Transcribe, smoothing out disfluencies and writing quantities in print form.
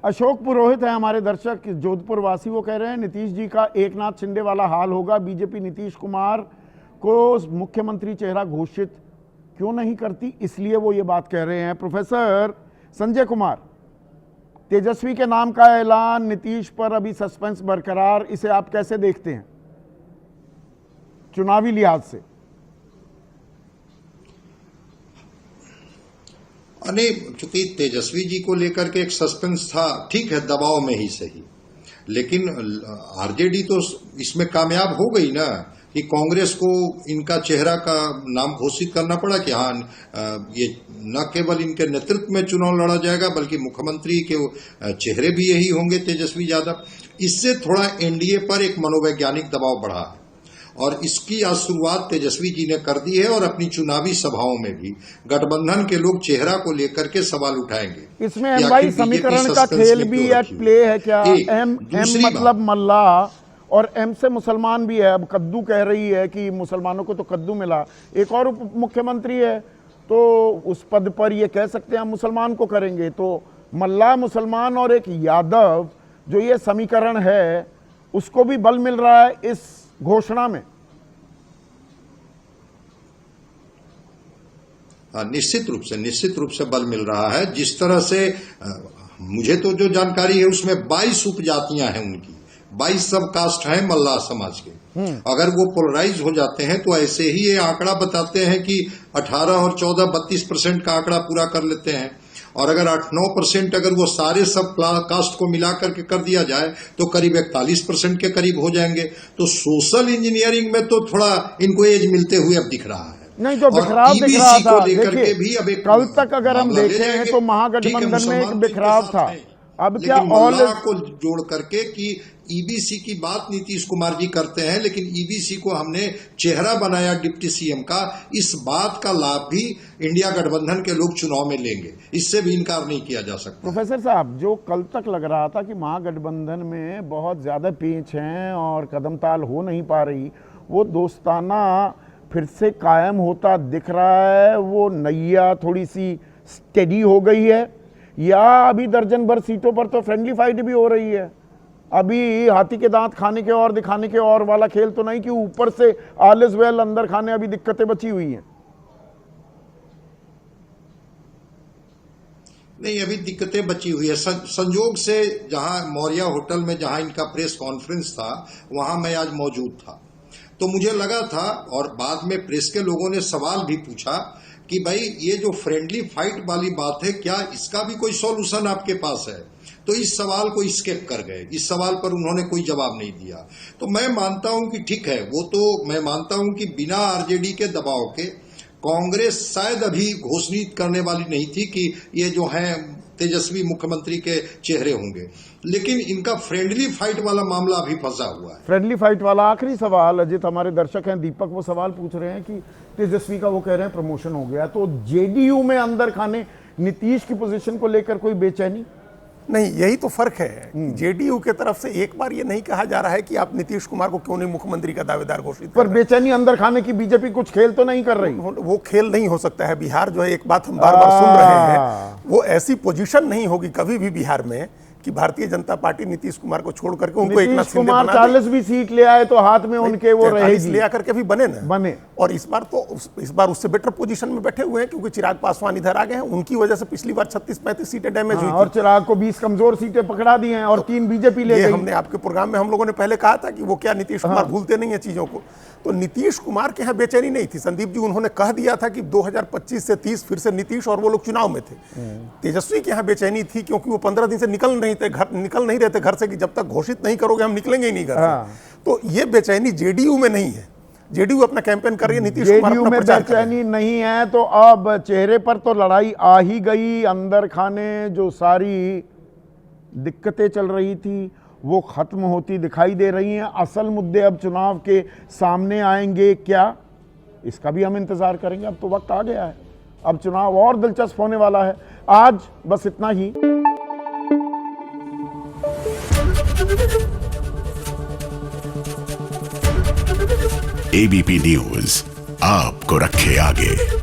अशोक पुरोहित है हमारे दर्शक, जोधपुर वासी। वो कह रहे हैं नीतीश जी का एकनाथ शिंदे वाला हाल होगा। बीजेपी नीतीश कुमार को मुख्यमंत्री चेहरा घोषित क्यों नहीं करती, इसलिए वो ये बात कह रहे हैं। प्रोफेसर संजय कुमार, तेजस्वी के नाम का ऐलान, नीतीश पर अभी सस्पेंस बरकरार, इसे आप कैसे देखते हैं चुनावी लिहाज से? नहीं, चूंकि तेजस्वी जी को लेकर के एक सस्पेंस था, ठीक है, दबाव में ही सही, लेकिन आरजेडी तो इसमें कामयाब हो गई ना कि कांग्रेस को इनका चेहरा का नाम घोषित करना पड़ा कि हाँ, ये न केवल इनके नेतृत्व में चुनाव लड़ा जाएगा बल्कि मुख्यमंत्री के चेहरे भी यही होंगे, तेजस्वी यादव। इससे थोड़ा एनडीए पर एक मनोवैज्ञानिक दबाव बढ़ा है और इसकी आज शुरुआत तेजस्वी जी ने कर दी है और अपनी चुनावी सभाओं में भी गठबंधन के लोग चेहरा को लेकर के सवाल उठाएंगे। इसमें एम वाई समीकरण का खेल भी एट प्ले है क्या? एम मतलब मल्ला और एम से मुसलमान भी है। अब कद्दू कह रही है कि मुसलमानों को तो कद्दू मिला, एक और उप मुख्यमंत्री है तो उस पद पर ये कह सकते हैं हम मुसलमान को करेंगे। तो मल्ला मुसलमान और एक यादव, जो ये समीकरण है, उसको भी बल मिल रहा है इस घोषणा में। निश्चित रूप से बल मिल रहा है। जिस तरह से मुझे तो जो जानकारी है उसमें 22 उपजातियां हैं, उनकी 22 सब कास्ट हैं मल्ला समाज के। अगर वो पोलराइज हो जाते हैं तो ऐसे ही ये आंकड़ा बताते हैं कि 18 और 14 32% का आंकड़ा पूरा कर लेते हैं। और अगर 8-9% अगर वो सारे सब कास्ट को मिला करके कर दिया जाए तो करीब 41% के करीब हो जाएंगे। तो सोशल इंजीनियरिंग में तो थोड़ा इनको एज मिलते हुए अब दिख रहा है। नहीं, जो बिखराव दिख रहा था, देखिए भी अब कल तक अगर हम देखें तो महागठबंधन में एक बिखराव था। अब क्या ऑल को जोड़ करके कि ईबीसी की बात नीतीश कुमार जी करते हैं, लेकिन ईबीसी को हमने चेहरा बनाया डिप्टी सीएम का, इस बात का लाभ भी इंडिया गठबंधन के लोग चुनाव में लेंगे, इससे भी इनकार नहीं किया जा सकता। प्रोफेसर साहब, जो कल तक लग रहा था कि महागठबंधन में बहुत ज्यादा पेंच हैं और कदमताल हो नहीं पा रही, वो दोस्ताना फिर से कायम होता दिख रहा है। वो नैया थोड़ी सी स्टेडी हो गई है, या अभी दर्जन भर सीटों पर तो फ्रेंडली फाइट भी हो रही है? अभी हाथी के दांत खाने के और दिखाने के और वाला खेल तो नहीं कि ऊपर से ऑल इज वेल, अंदर खाने अभी दिक्कतें बची हुई हैं? नहीं, अभी दिक्कतें बची हुई है। संयोग से जहां मौर्या होटल में जहां इनका प्रेस कॉन्फ्रेंस था, वहां मैं आज मौजूद था, तो मुझे लगा था, और बाद में प्रेस के लोगों ने सवाल भी पूछा कि भाई ये जो फ्रेंडली फाइट वाली बात है, क्या इसका भी कोई सॉल्यूशन आपके पास है? तो इस सवाल को स्किप कर गए, इस सवाल पर उन्होंने कोई जवाब नहीं दिया। तो मैं मानता हूं कि ठीक है, वो तो मैं मानता हूं कि बिना आरजेडी के दबाव के कांग्रेस शायद अभी घोषित करने वाली नहीं थी कि ये जो है तेजस्वी मुख्यमंत्री के चेहरे होंगे, लेकिन इनका फ्रेंडली फाइट वाला मामला अभी फंसा हुआ है। फ्रेंडली फाइट वाला आखिरी सवाल, अजित हमारे दर्शक हैं, दीपक, वो सवाल पूछ रहे हैं कि तेजस्वी का वो कह रहे हैं प्रमोशन हो गया, तो जेडीयू में अंदर खाने नीतीश की पोजीशन को लेकर कोई बेचैनी नहीं? यही तो फर्क है। जेडीयू के तरफ से एक बार ये नहीं कहा जा रहा है कि आप नीतीश कुमार को क्यों नहीं मुख्यमंत्री का दावेदार घोषित कर, पर बेचैनी अंदर खाने की बीजेपी कुछ खेल तो नहीं कर रही? वो खेल नहीं हो सकता है। बिहार जो है, एक बात हम बार बार सुन रहे हैं, वो ऐसी पोजीशन नहीं होगी कभी भी बिहार में कि भारतीय जनता पार्टी नीतीश कुमार को छोड़ करके उनको एक 40 भी सीट ले आए तो हाथ में उनके वो रहेगी, ले आकर के भी बने ना बने। और इस बार उससे बेटर पोजीशन में बैठे हुए हैं, क्योंकि चिराग पासवान इधर आ गए हैं। उनकी वजह से पिछली बार 36-35 सीटें डैमेज हुई और चिराग को 20 कमजोर सीटें पकड़ा दी हैं और 3 बीजेपी ले गई। हमने आपके प्रोग्राम में हम लोगों ने पहले कहा था कि वो क्या नीतीश कुमार भूलते नहीं है चीजों को। तो नीतीश कुमार के यहाँ बेचैनी नहीं थी। संदीप जी उन्होंने कह दिया था कि 2025 से 30 फिर से नीतीश और वो लोग चुनाव में थे। तेजस्वी के यहाँ बेचैनी थी, क्योंकि वो 15 दिन से निकल नहीं रहे थे घर से कि जब तक घोषित नहीं करोगे हम निकलेंगे ही नहीं घर से। तो ये बेचैनी जेडीयू में नहीं है। जेडीयू अपना कैंपेन कर रही है, नीतीश कुमार जेडीयू में बेचैनी नहीं है। तो अब चेहरे पर तो लड़ाई आ ही गई, अंदर खाने जो सारी दिक्कतें चल रही थी वो खत्म होती दिखाई दे रही हैं। असल मुद्दे अब चुनाव के सामने आएंगे क्या, इसका भी हम इंतजार करेंगे। अब तो वक्त आ गया है, अब चुनाव और दिलचस्प होने वाला है। आज बस इतना ही। एबीपी न्यूज आपको रखे आगे।